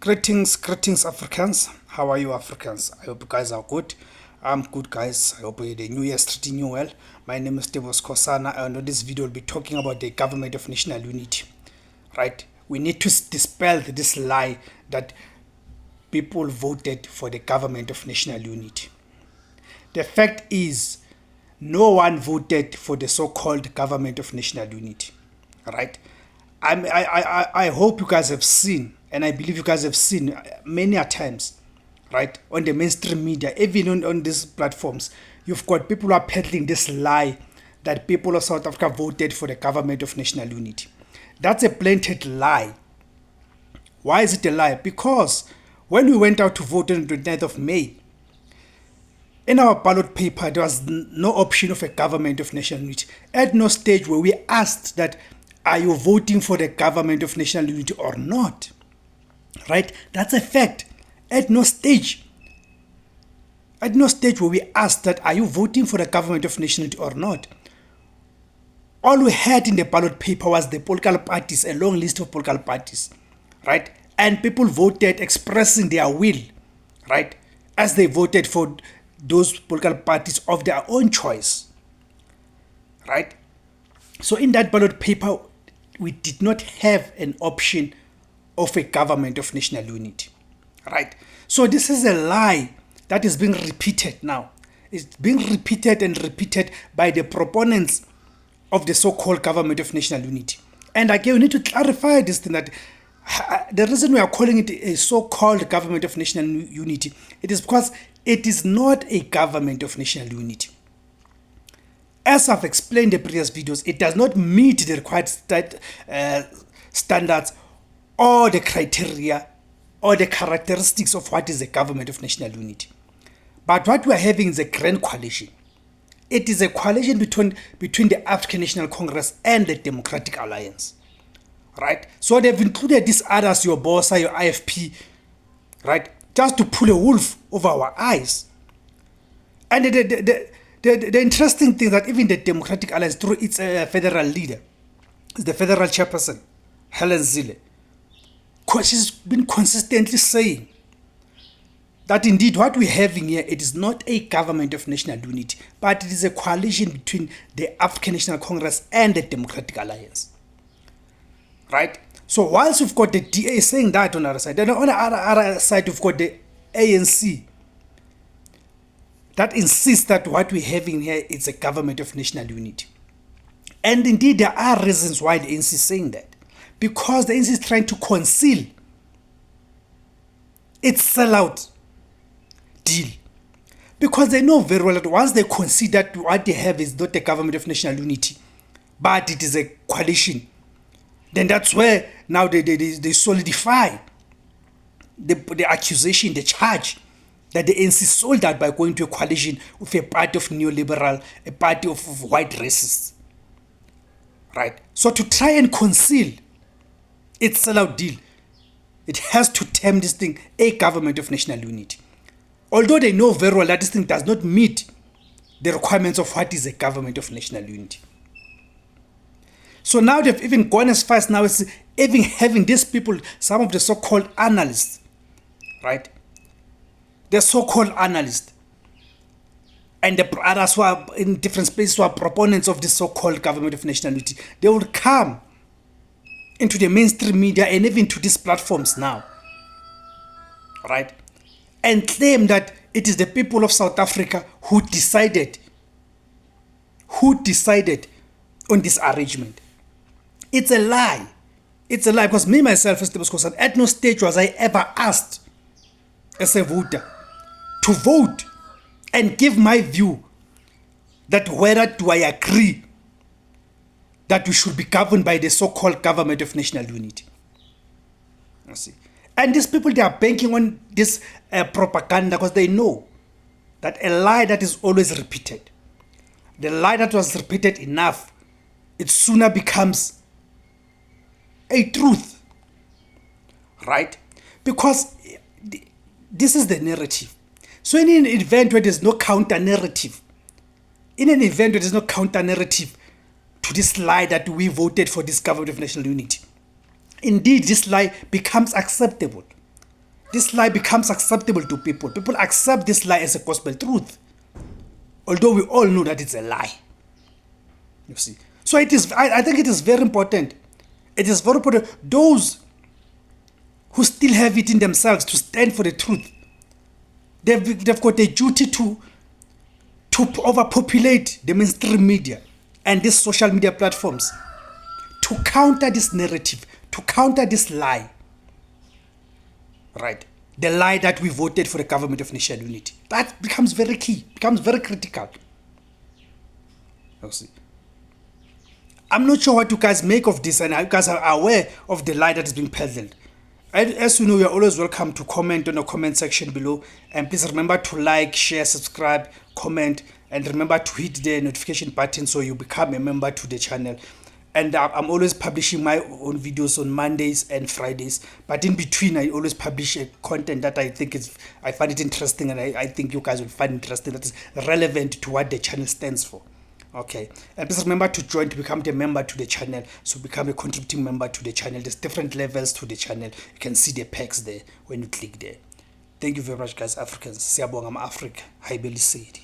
Greetings, Africans. How are you, Africans? I hope you guys are good. I'm good, guys. I hope the new year is treating you well. My name is Tebos Kosana, and on this video, we'll be talking about the government of national unity. Right? We need to dispel this lie that people voted for the government of national unity. The fact is, no one voted for the so-called government of national unity. Right? I hope you guys have seen, and I believe you guys have seen many a times, right, on the mainstream media, even on these platforms, you've got people who are peddling this lie that people of South Africa voted for the government of national unity. That's a blatant lie. Why is it a lie? Because when we went out to vote on the 29th of May, in our ballot paper, there was no option of a government of national unity. At no stage where we asked that, are you voting for the government of national unity or not? Right? That's a fact. At no stage where we asked that, are you voting for the government of national unity or not? All we had in the ballot paper was the political parties, a long list of political parties, right? And people voted expressing their will, right? As they voted for those political parties of their own choice, right? So in that ballot paper, we did not have an option of a government of national unity, right? So this is a lie that is being repeated now. It's being repeated and repeated by the proponents of the so-called government of national unity. And again, we need to clarify this thing, that the reason we are calling it a so-called government of national unity, it is because it is not a government of national unity. As I've explained in the previous videos, it does not meet the required standards or the criteria or the characteristics of what is a government of national unity. But what we are having is a grand coalition. It is a coalition between the African National Congress and the Democratic Alliance. Right? So they've included these others, your BOSA, your IFP, right? Just to pull a wolf over our eyes. And the interesting thing that even the Democratic Alliance, through its federal leader, the federal chairperson, Helen Zille, she's been consistently saying that indeed what we're having here, it is not a government of national unity, but it is a coalition between the African National Congress and the Democratic Alliance. Right? So whilst we've got the DA saying that on the other side, then on the other side we've got the ANC that insists that what we're having here is a government of national unity. And indeed, there are reasons why the ANC is saying that. Because the ANC is trying to conceal its sellout deal. Because they know very well that once they concede that what they have is not a government of national unity, but it is a coalition, then that's where now they solidify the accusation, the charge, that the ANC sold out by going to a coalition with a party of neoliberal, a party of white racists. Right? So to try and conceal its sellout deal, it has to term this thing a government of national unity. Although they know very well that this thing does not meet the requirements of what is a government of national unity. So now they've even gone as far as now as even having these people, some of the so-called analysts, right? The so-called analysts and the others who are in different spaces who are proponents of this so-called government of national unity, they would come into the mainstream media and even to these platforms now, right? And claim that it is the people of South Africa who decided on this arrangement. It's a lie. It's a lie, because me, myself, as Tebos Kosana, at no stage was I ever asked as a voter to vote and give my view that whether do I agree that we should be governed by the so-called government of national unity. You see? And these people, they are banking on this propaganda because they know that a lie that is always repeated, the lie that was repeated enough, it sooner becomes a truth, right? Because this is the narrative. So in an event where there's no counter-narrative, to this lie that we voted for this government of national unity, indeed this lie becomes acceptable. this lie becomes acceptable to people. People accept this lie as a gospel truth, although we all know that it's a lie. You see, so it is. I think it is very important. It is very important. Those who still have it in themselves to stand for the truth, they've got a duty to overpopulate the mainstream media and these social media platforms to counter this narrative, to counter this lie. Right? The lie that we voted for the government of national unity. That becomes very key, becomes very critical. You see. I'm not sure what you guys make of this, and you guys are aware of the lie that is being peddled. As you know, you are always welcome to comment on the comment section below. And please remember to like, share, subscribe, comment, and remember to hit the notification button so you become a member to the channel. And I'm always publishing my own videos on Mondays and Fridays. But in between, I always publish a content that I find it interesting, and I think you guys will find interesting, that is relevant to what the channel stands for. Okay, and please remember to join to become the member to the channel. So become a contributing member to the channel. There's different levels to the channel. You can see the perks there when you click there. Thank you very much, guys. Africans, siyabonga ama-Africa, hayi beliseli.